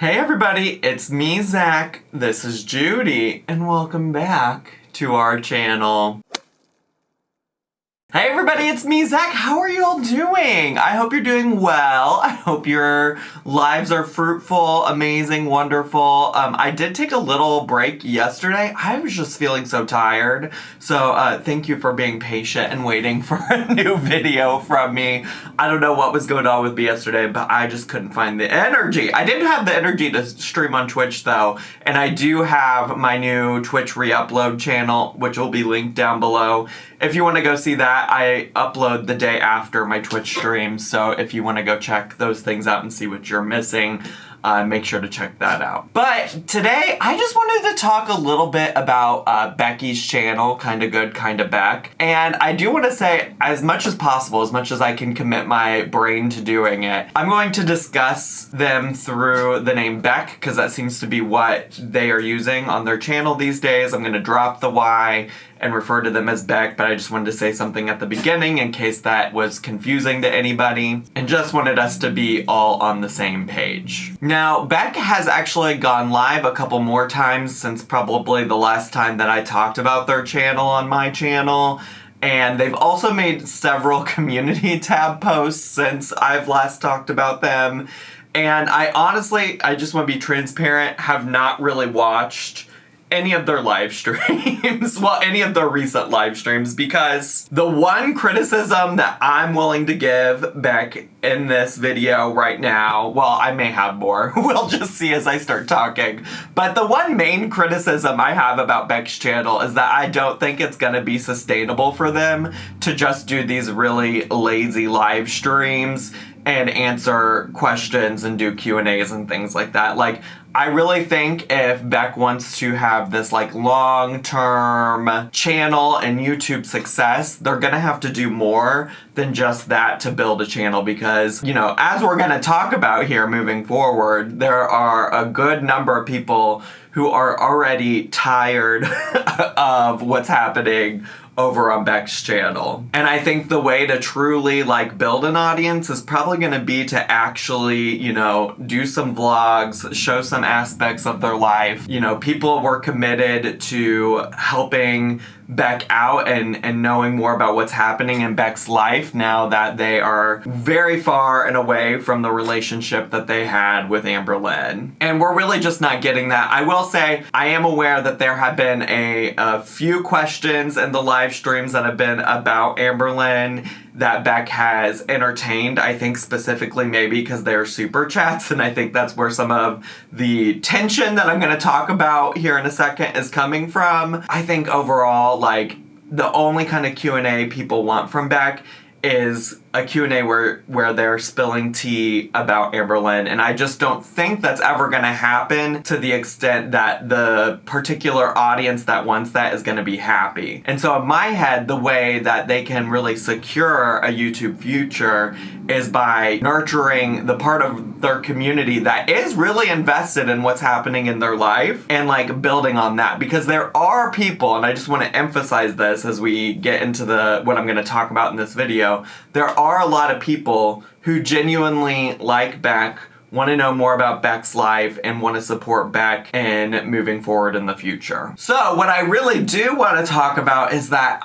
Hey everybody, it's me, Zach. This is Judy, and welcome back to our channel. Hey everybody, it's me, Zach. How are you all doing? I hope you're doing well. I hope your lives are fruitful, amazing, wonderful. I did take a little break yesterday. I was just feeling so tired. So thank you for being patient and waiting for a new video from me. I don't know what was going on with me yesterday, but I just couldn't find the energy. I did have the energy to stream on Twitch though, and I do have my new Twitch re-upload channel, which will be linked down below. If you want to go see that, I upload the day after my Twitch streams, so if you want to go check those things out and see what you're missing, make sure to check that out. But today, I just wanted to talk a little bit about Beck'S channel, Kinda Good, Kinda Beck. And I do want to say, as much as possible, as much as I can commit my brain to doing it, I'm going to discuss them through the name Beck, because that seems to be what they are using on their channel these days. I'm going to drop the Y and refer to them as Beck, but I just wanted to say something at the beginning in case that was confusing to anybody, and just wanted us to be all on the same page. Now, Beck has actually gone live a couple more times since probably the last time that I talked about their channel on my channel, and they've also made several community tab posts since I've last talked about them, and I honestly, I just want to be transparent, have not really watched any of their live streams, well, any of their recent live streams, because the one criticism that I'm willing to give Beck in this video right now, well, I may have more, we'll just see as I start talking, but the one main criticism I have about Beck's channel is that I don't think it's gonna be sustainable for them to just do these really lazy live streams and answer questions and do Q&As and things like that. Like, I really think if Beck wants to have this like long-term channel and YouTube success, they're gonna have to do more than just that to build a channel, because, you know, as we're gonna talk about here moving forward, there are a good number of people who are already tired of what's happening over on Beck's channel. And I think the way to truly like build an audience is probably gonna be to actually, you know, do some vlogs, show some aspects of their life. You know, people were committed to helping Beck out and knowing more about what's happening in Beck's life now that they are very far and away from the relationship that they had with Amber Lynn. And we're really just not getting that. I will say, I am aware that there have been a few questions in the live streams that have been about Amber Lynn that Beck has entertained, I think specifically maybe because they're super chats, and I think that's where some of the tension that I'm going to talk about here in a second is coming from. I think overall, like, the only kind of Q&A people want from Beck is a Q&A where they're spilling tea about Amber Lynn, and I just don't think that's ever gonna happen to the extent that the particular audience that wants that is gonna be happy. And so in my head, the way that they can really secure a YouTube future is by nurturing the part of their community that is really invested in what's happening in their life and like building on that, because there are people, and I just want to emphasize this as we get into what I'm going to talk about in this video, there are a lot of people who genuinely like Beck, want to know more about Beck's life, and want to support Beck in moving forward in the future. So what I really do want to talk about is that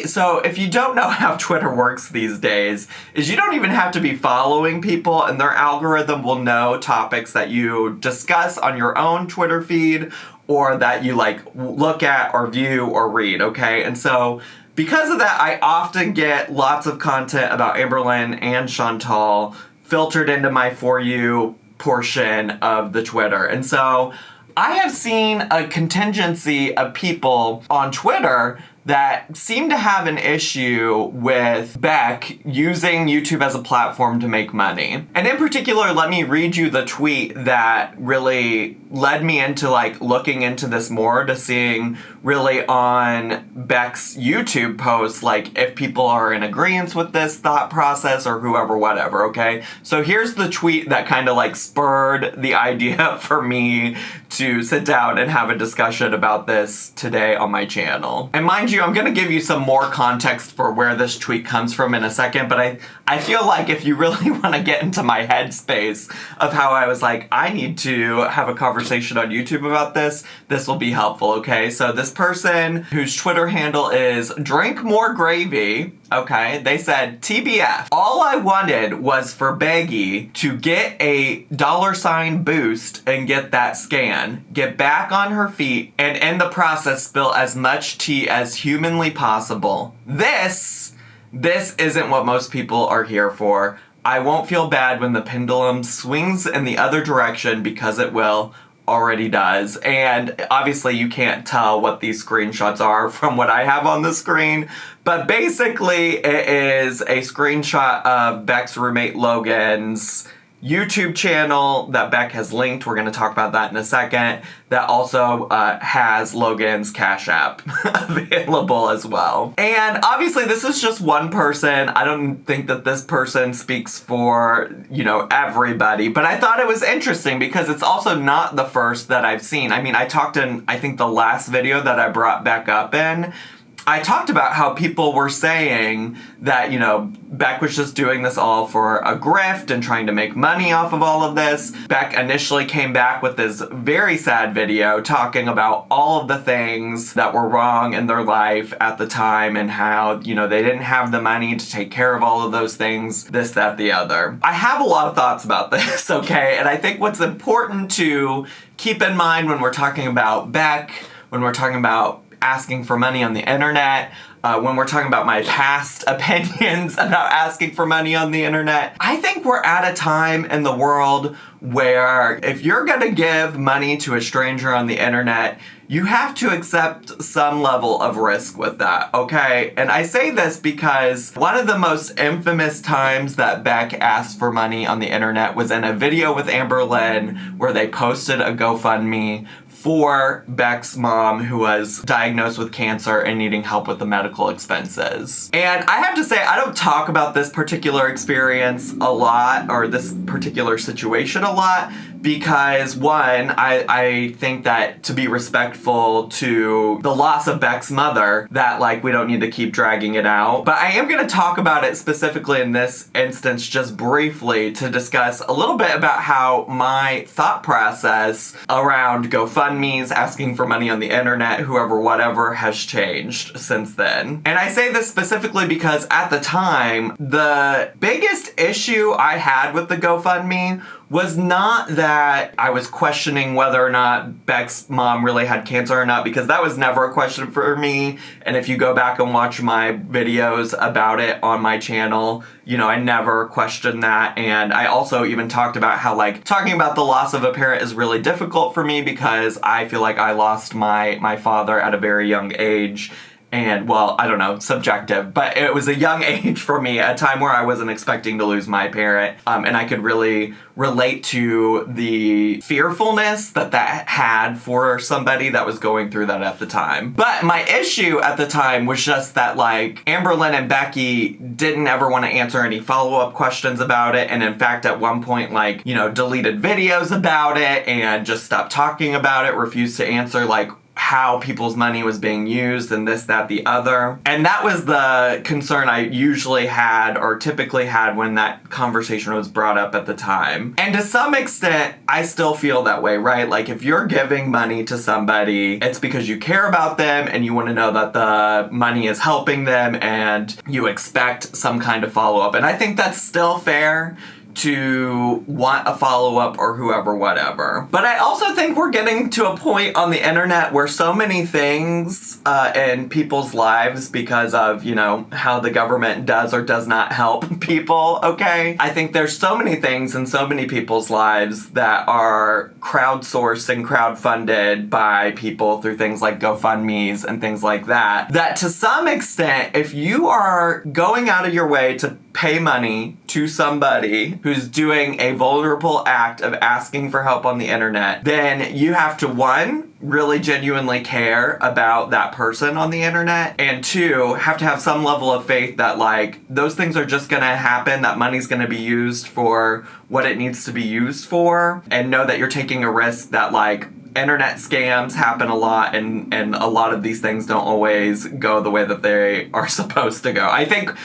so if you don't know how Twitter works these days, is you don't even have to be following people, and their algorithm will know topics that you discuss on your own Twitter feed, or that you like look at or view or read, okay? And so because of that, I often get lots of content about Amber Lynn and Chantal filtered into my For You portion of the Twitter. And so I have seen a contingency of people on Twitter that seem to have an issue with Beck using YouTube as a platform to make money. And in particular, let me read you the tweet that really led me into like looking into this more, to seeing really on Beck's YouTube posts, like if people are in agreement with this thought process or whoever, whatever, okay? So here's the tweet that kind of like spurred the idea for me to sit down and have a discussion about this today on my channel. And mind you, you, I'm going to give you some more context for where this tweet comes from in a second, but I feel like if you really want to get into my headspace of how I was like, I need to have a conversation on YouTube about this will be helpful, okay? So this person whose Twitter handle is Drink More Gravy, okay, they said, TBF, all I wanted was for Becky to get a $ boost and get that scan, get back on her feet, and in the process spill as much tea as humanly possible. This isn't what most people are here for. I won't feel bad when the pendulum swings in the other direction because it will. Already does. And obviously you can't tell what these screenshots are from what I have on the screen, but basically it is a screenshot of Beck's roommate Logan's YouTube channel that Beck has linked. We're going to talk about that in a second. That also has Logan's Cash App available as well. And obviously this is just one person. I don't think that this person speaks for, everybody. But I thought it was interesting because it's also not the first that I've seen. I mean, I talked in, I think the last video that I brought Beck up in, I talked about how people were saying that, Beck was just doing this all for a grift and trying to make money off of all of this. Beck initially came back with this very sad video talking about all of the things that were wrong in their life at the time and how, they didn't have the money to take care of all of those things, this, that, the other. I have a lot of thoughts about this, okay? And I think what's important to keep in mind when we're talking about Beck, when we're talking about asking for money on the internet, when we're talking about my past opinions about asking for money on the internet, I think we're at a time in the world where if you're gonna give money to a stranger on the internet, you have to accept some level of risk with that, okay? And I say this because one of the most infamous times that Beck asked for money on the internet was in a video with Amber Lynn where they posted a GoFundMe for Beck's mom who was diagnosed with cancer and needing help with the medical expenses. And I have to say, I don't talk about this particular experience a lot, or this particular situation a lot, because one, I think that to be respectful to the loss of Beck's mother, that we don't need to keep dragging it out. But I am gonna talk about it specifically in this instance just briefly to discuss a little bit about how my thought process around GoFundMes, asking for money on the internet, whoever, whatever, has changed since then. And I say this specifically because at the time, the biggest issue I had with the GoFundMe was not that I was questioning whether or not Beck's mom really had cancer or not, because that was never a question for me. And if you go back and watch my videos about it on my channel, I never questioned that. And I also even talked about how talking about the loss of a parent is really difficult for me because I feel like I lost my father at a very young age. And, well, I don't know, subjective, but it was a young age for me, a time where I wasn't expecting to lose my parent, and I could really relate to the fearfulness that had for somebody that was going through that at the time. But my issue at the time was just that, Amber Lynn and Becky didn't ever want to answer any follow-up questions about it, and in fact, at one point, deleted videos about it, and just stopped talking about it, refused to answer, how people's money was being used and this, that, the other. And that was the concern I usually had or typically had when that conversation was brought up at the time. And to some extent, I still feel that way, right? If you're giving money to somebody, it's because you care about them and you want to know that the money is helping them and you expect some kind of follow-up. And I think that's still fair to want a follow-up or whoever, whatever. But I also think we're getting to a point on the internet where so many things in people's lives, because of, how the government does or does not help people, okay? I think there's so many things in so many people's lives that are crowdsourced and crowdfunded by people through things like GoFundMes and things like that, that to some extent, if you are going out of your way to pay money to somebody who's doing a vulnerable act of asking for help on the internet, then you have to, one, really genuinely care about that person on the internet, and two, have to have some level of faith that those things are just gonna happen, that money's gonna be used for what it needs to be used for, and know that you're taking a risk that internet scams happen a lot, and a lot of these things don't always go the way that they are supposed to go. I think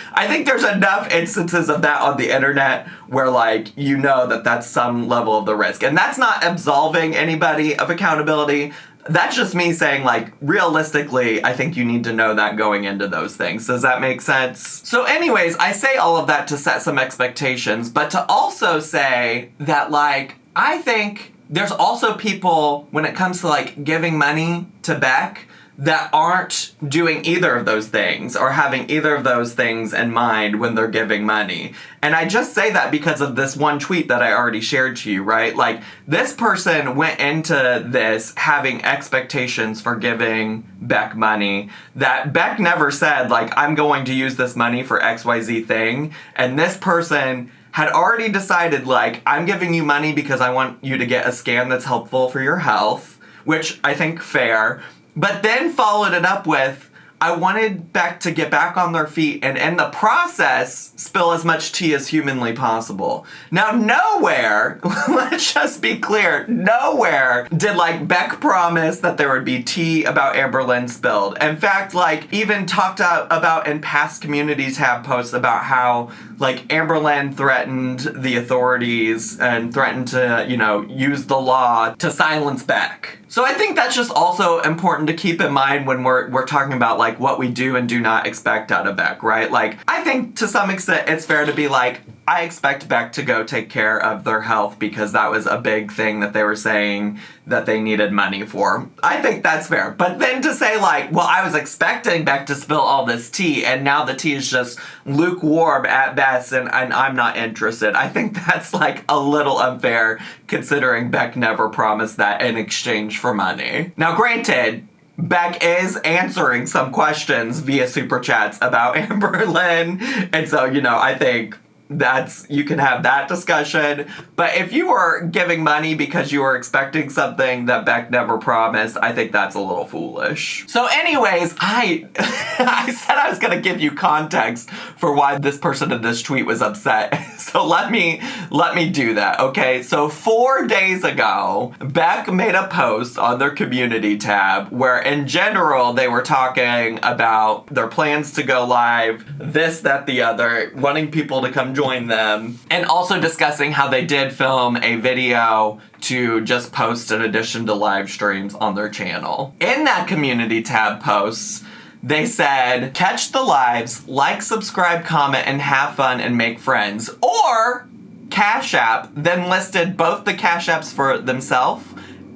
there's enough instances of that on the internet where, like, you know that that's some level of the risk. And that's not absolving anybody of accountability. That's just me saying, like, realistically, I think you need to know that going into those things. Does that make sense? So anyways, I say all of that to set some expectations, but to also say that, like, I think there's also people, when it comes to, like, giving money to Beck, that aren't doing either of those things or having either of those things in mind when they're giving money. And I just say that because of this one tweet that I already shared to you, right? Like, this person went into this having expectations for giving Beck money that Beck never said, like, I'm going to use this money for XYZ thing. And this person had already decided, like, I'm giving you money because I want you to get a scan that's helpful for your health, which I think fair. But then followed it up with, I wanted Beck to get back on their feet and in the process spill as much tea as humanly possible. Now nowhere, let's just be clear, nowhere did, like, Beck promise that there would be tea about Amber Lynn spilled. In fact, like, even talked about in past community tab posts about how, like, Amber Lynn threatened the authorities and threatened to, you know, use the law to silence Beck. So I think that's just also important to keep in mind when we're talking about, like, what we do and do not expect out of Beck, right? Like, I think to some extent it's fair to be like, I expect Beck to go take care of their health because that was a big thing that they were saying that they needed money for. I think that's fair. But then to say, like, well, I was expecting Beck to spill all this tea and now the tea is just lukewarm at best and I'm not interested. I think that's, like, a little unfair considering Beck never promised that in exchange for money. Now, granted, Beck is answering some questions via super chats about Amber Lynn, and so, you know, I think you can have that discussion. But if you were giving money because you were expecting something that Beck never promised, I think that's a little foolish. So anyways, I said I was gonna give you context for why this person in this tweet was upset. So let me do that, okay? So 4 days ago, Beck made a post on their community tab where in general they were talking about their plans to go live, this, that, the other, wanting people to come join them, and also discussing how they did film a video to just post in addition to live streams on their channel. In that community tab post, they said, catch the lives, like, subscribe, comment, and have fun and make friends. Or Cash App, then listed both the Cash Apps for themselves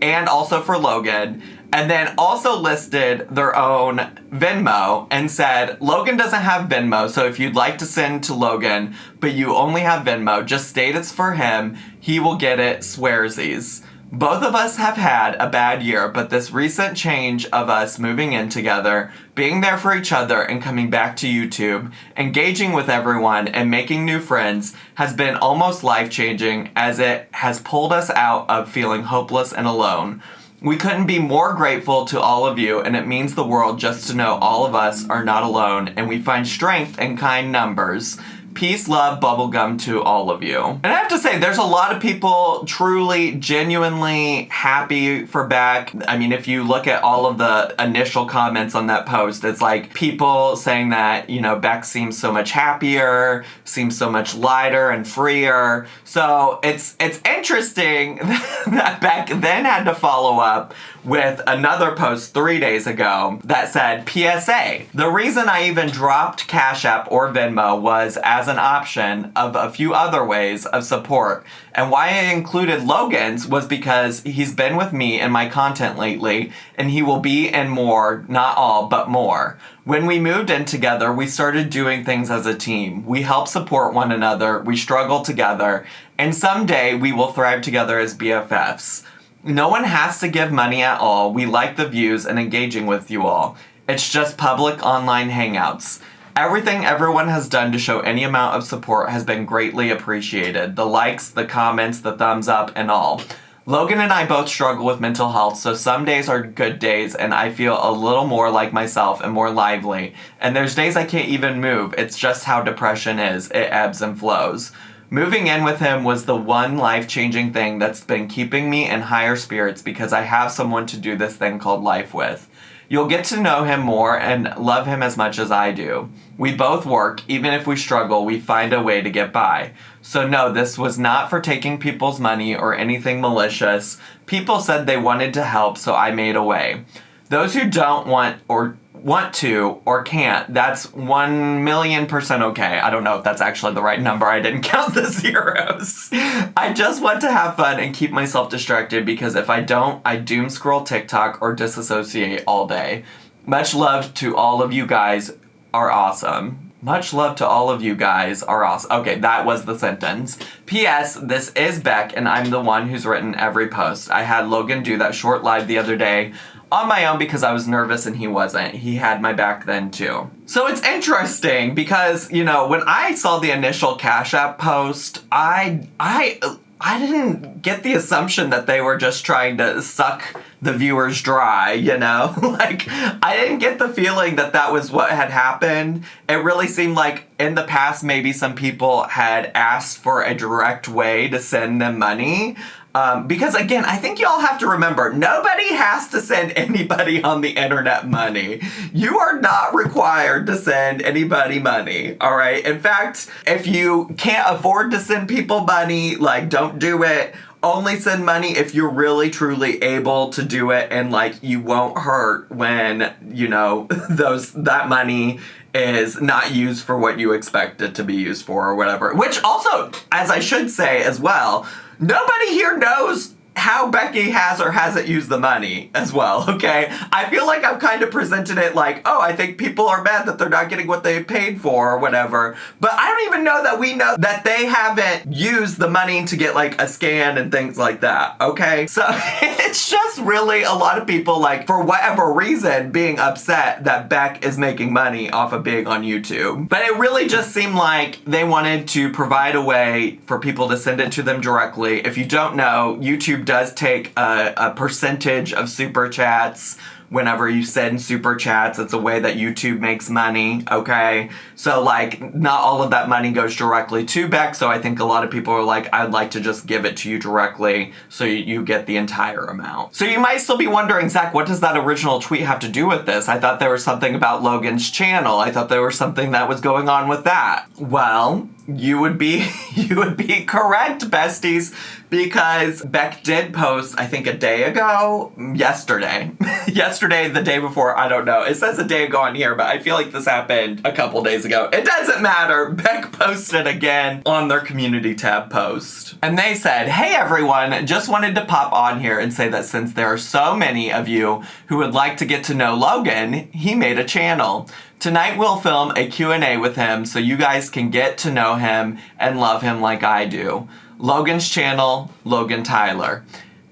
and also for Logan, and then also listed their own Venmo and said, Logan doesn't have Venmo, so if you'd like to send to Logan, but you only have Venmo, just state it's for him. He will get it swearsies. Both of us have had a bad year, but this recent change of us moving in together, being there for each other and coming back to YouTube, engaging with everyone and making new friends has been almost life-changing as it has pulled us out of feeling hopeless and alone. We couldn't be more grateful to all of you, and it means the world just to know all of us are not alone and we find strength in kind numbers. Peace, love, bubblegum to all of you. And I have to say, there's a lot of people truly, genuinely happy for Beck. I mean, if you look at all of the initial comments on that post, it's like people saying that, you know, Beck seems so much happier, seems so much lighter and freer. So it's interesting that Beck then had to follow up with another post 3 days ago that said, PSA, the reason I even dropped Cash App or Venmo was as an option of a few other ways of support. And why I included Logan's was because he's been with me in my content lately, and he will be in more, not all, but more. When we moved in together, we started doing things as a team. We help support one another, we struggle together, and someday we will thrive together as BFFs. No one has to give money at all. We like the views and engaging with you all. It's just public online hangouts. Everything everyone has done to show any amount of support has been greatly appreciated. The likes, the comments, the thumbs up, and all. Logan and I both struggle with mental health, so some days are good days and I feel a little more like myself and more lively. And there's days I can't even move. It's just how depression is. It ebbs and flows. Moving in with him was the one life-changing thing that's been keeping me in higher spirits because I have someone to do this thing called life with. You'll get to know him more and love him as much as I do. We both work. Even if we struggle, we find a way to get by. So no, this was not for taking people's money or anything malicious. People said they wanted to help, so I made a way. Those who don't want to or can't, that's 1,000,000% okay. I don't know if that's actually the right number. I didn't count the zeros. I just want to have fun and keep myself distracted because if I don't, I doom scroll TikTok or disassociate all day. Much love to all of you guys are awesome. Much love to all of you guys are awesome. Okay, that was the sentence. P.S. This is Beck, and I'm the one who's written every post. I had Logan do that short live the other day on my own because I was nervous and he wasn't. He had my back then too. So it's interesting because, you know, when I saw the initial Cash App post, I didn't get the assumption that they were just trying to suck the viewers dry, you know? Like, I didn't get the feeling that that was what had happened. It really seemed like in the past, maybe some people had asked for a direct way to send them money. Because again, I think y'all have to remember, nobody has to send anybody on the internet money. You are not required to send anybody money, all right? In fact, if you can't afford to send people money, like, don't do it. Only send money if you're really, truly able to do it and, like, you won't hurt when, you know, that money is not used for what you expect it to be used for or whatever. Which also, as I should say as well, nobody here knows how Becky has or hasn't used the money as well, okay? I feel like I've kind of presented it like, oh, I think people are mad that they're not getting what they paid for or whatever. But I don't even know that we know that they haven't used the money to get like a scan and things like that, okay? So it's just really a lot of people, like, for whatever reason, being upset that Beck is making money off of being on YouTube. But it really just seemed like they wanted to provide a way for people to send it to them directly. If you don't know, YouTube does take a percentage of super chats whenever you send super chats. It's a way that YouTube makes money, okay? So, like, not all of that money goes directly to Beck, so I think a lot of people are like, I'd like to just give it to you directly so you get the entire amount. So you might still be wondering, Zach, what does that original tweet have to do with this? I thought there was something about Logan's channel. I thought there was something that was going on with that. Well, you would be correct, besties, because Beck did post, I think, a day ago, yesterday, the day before, I don't know. It says a day ago on here, but I feel like this happened a couple days ago. It doesn't matter. Beck posted again on their community tab post. And they said, hey everyone, just wanted to pop on here and say that since there are so many of you who would like to get to know Logan, he made a channel. Tonight we'll film a Q&A with him so you guys can get to know him and love him like I do. Logan's channel, Logan Tyler.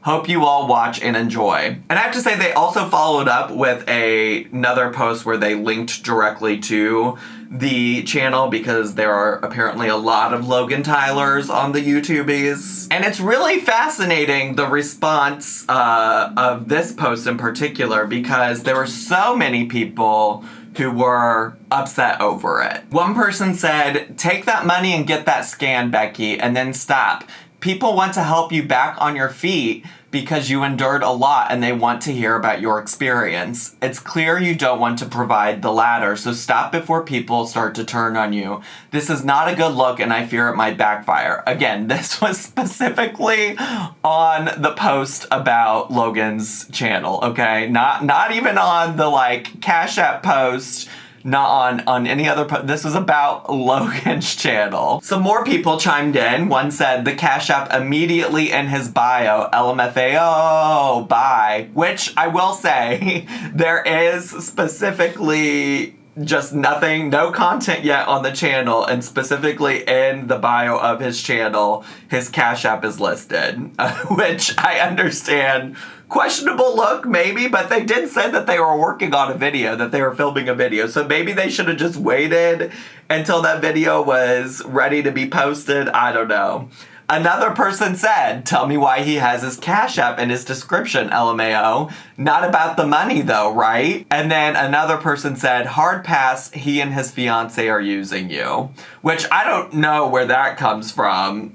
Hope you all watch and enjoy. And I have to say, they also followed up with another post where they linked directly to the channel because there are apparently a lot of Logan Tylers on the YouTubies. And it's really fascinating, the response of this post in particular, because there were so many people who were upset over it. One person said, take that money and get that scan, Becky, and then stop. People want to help you back on your feet because you endured a lot and they want to hear about your experience. It's clear you don't want to provide the latter, so stop before people start to turn on you. This is not a good look and I fear it might backfire. Again, this was specifically on the post about Logan's channel, okay? Not even on the, like, Cash App post, not on any other this was about Logan's channel. Some more people chimed in. One said, the Cash App immediately in his bio, LMFAO, bye. Which I will say, there is specifically just nothing, no content yet on the channel, and specifically in the bio of his channel, his Cash App is listed, which I understand. Questionable look, maybe, but they did say that they were working on a video, that they were filming a video, so maybe they should have just waited until that video was ready to be posted. I don't know. Another person said, tell me why he has his Cash App in his description, LMAO. Not about the money though, right? And then another person said, hard pass, he and his fiance are using you. Which I don't know where that comes from.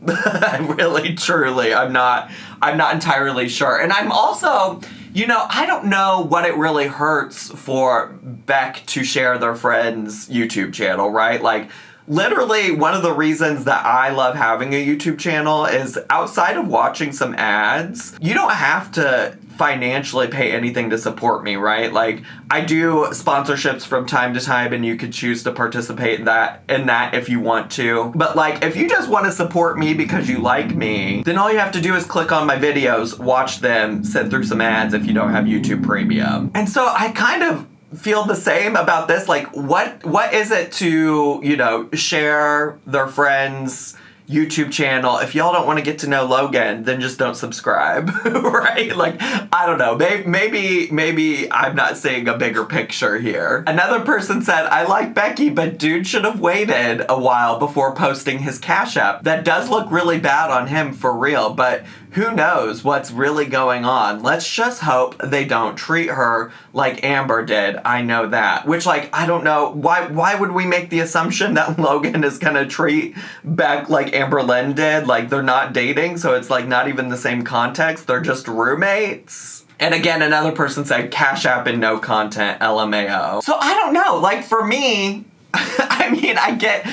Really, truly, I'm not entirely sure. And I'm also, I don't know what it really hurts for Beck to share their friend's YouTube channel, right? Like, literally, one of the reasons that I love having a YouTube channel is outside of watching some ads, you don't have to financially pay anything to support me, right? Like, I do sponsorships from time to time, and you could choose to participate in that if you want to. But like, if you just want to support me because you like me, then all you have to do is click on my videos, watch them, sit through some ads if you don't have YouTube Premium. And so I kind of feel the same about this. Like, what is it to, share their friends' YouTube channel? If y'all don't want to get to know Logan, then just don't subscribe, right? Like, I don't know. Maybe I'm not seeing a bigger picture here. Another person said, I like Becky, but dude should have waited a while before posting his Cash App. That does look really bad on him for real, but who knows what's really going on? Let's just hope they don't treat her like Amber did. I know that. Which, like, I don't know. Why would we make the assumption that Logan is gonna treat Beck like Amber Lynn did? Like, they're not dating, so it's like not even the same context. They're just roommates. And again, another person said, Cash App and no content, LMAO. So I don't know. Like, for me, I mean, I get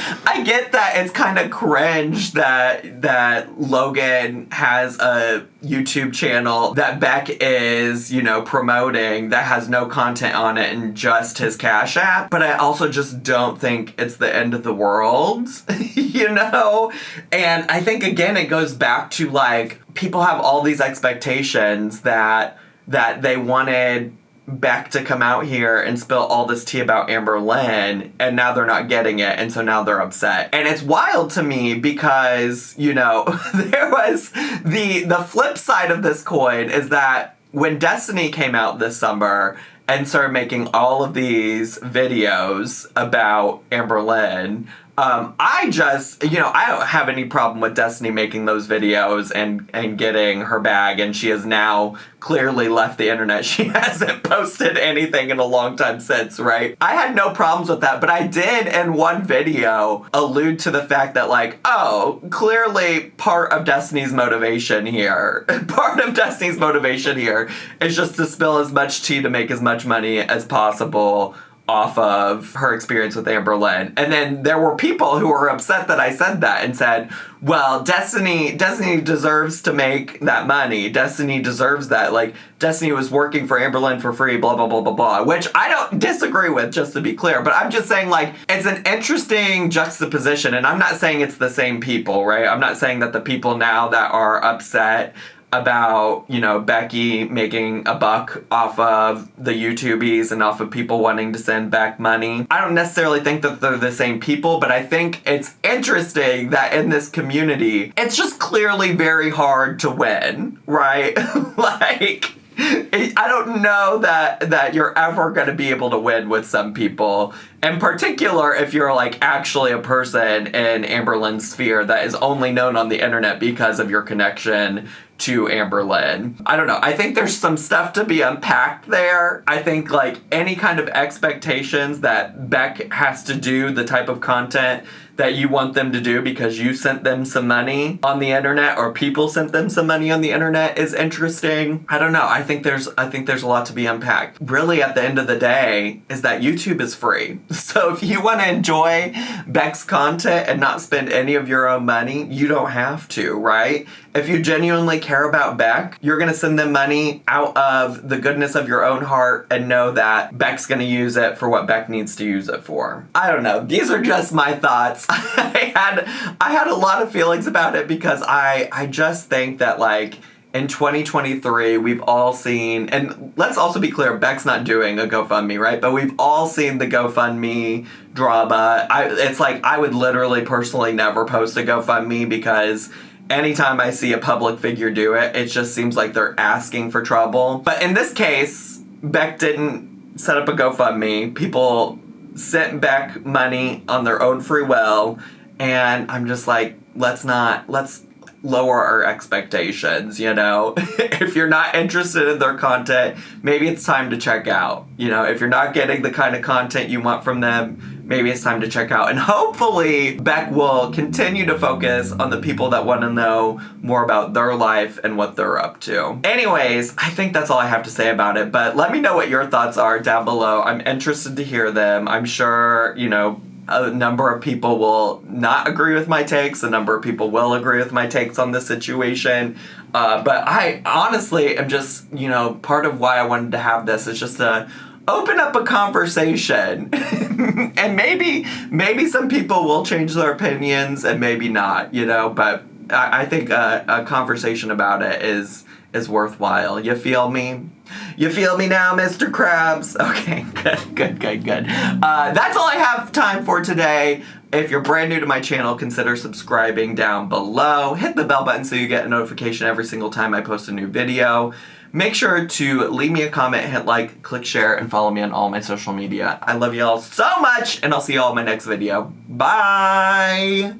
that it's kind of cringe that Logan has a YouTube channel that Beck is, promoting that has no content on it and just his Cash App. But I also just don't think it's the end of the world, And I think, again, it goes back to, like, people have all these expectations that they wanted Beck to come out here and spill all this tea about Amber Lynn, and now they're not getting it, and so now they're upset. And it's wild to me because, there was the flip side of this coin is that when Destiny came out this summer and started making all of these videos about Amber Lynn, I just, I don't have any problem with Destiny making those videos and getting her bag, and she has now clearly left the internet. She hasn't posted anything in a long time since, right? I had no problems with that, but I did in one video allude to the fact that, like, oh, clearly part of Destiny's motivation here is just to spill as much tea to make as much money as possible off of her experience with Amber Lynn. And then there were people who were upset that I said that and said, well, Destiny deserves to make that money. Destiny deserves that. Like, Destiny was working for Amber Lynn for free, blah, blah, blah, blah, blah, which I don't disagree with, just to be clear. But I'm just saying, like, it's an interesting juxtaposition. And I'm not saying it's the same people, right? I'm not saying that the people now that are upset about, Becky making a buck off of the YouTubies and off of people wanting to send Beck money. I don't necessarily think that they're the same people, but I think it's interesting that in this community, it's just clearly very hard to win, right? Like, I don't know that you're ever going to be able to win with some people. In particular, if you're, like, actually a person in Amber Lynn's sphere that is only known on the internet because of your connection to Amber Lynn. I don't know. I think there's some stuff to be unpacked there. I think, like, any kind of expectations that Beck has to do the type of content that you want them to do because you sent them some money on the internet or people sent them some money on the internet is interesting. I don't know. I think there's a lot to be unpacked. Really, at the end of the day, is that YouTube is free. So if you want to enjoy Beck's content and not spend any of your own money, you don't have to, right? If you genuinely care about Beck, you're going to send them money out of the goodness of your own heart and know that Beck's going to use it for what Beck needs to use it for. I don't know. These are just my thoughts. I had a lot of feelings about it because I just think that, like, in 2023, we've all seen, and let's also be clear, Beck's not doing a GoFundMe, right? But we've all seen the GoFundMe drama. It's like I would literally personally never post a GoFundMe because anytime I see a public figure do it, it just seems like they're asking for trouble. But in this case, Beck didn't set up a GoFundMe. People sent Beck money on their own free will, and I'm just like, let's lower our expectations, you know? If you're not interested in their content, maybe it's time to check out. You know, if you're not getting the kind of content you want from them, maybe it's time to check out. And hopefully Beck will continue to focus on the people that want to know more about their life and what they're up to. Anyways, I think that's all I have to say about it, but let me know what your thoughts are down below. I'm interested to hear them. I'm sure, you know, a number of people will not agree with my takes. A number of people will agree with my takes on this situation. But I honestly am just, you know, part of why I wanted to have this is just to open up a conversation. And maybe some people will change their opinions and maybe not, you know, but I think a conversation about it is worthwhile. You feel me? You feel me now, Mr. Krabs? Okay, good. That's all I have time for today. If you're brand new to my channel, consider subscribing down below. Hit the bell button so you get a notification every single time I post a new video. Make sure to leave me a comment, hit like, click share, and follow me on all my social media. I love you all so much, and I'll see you all in my next video. Bye!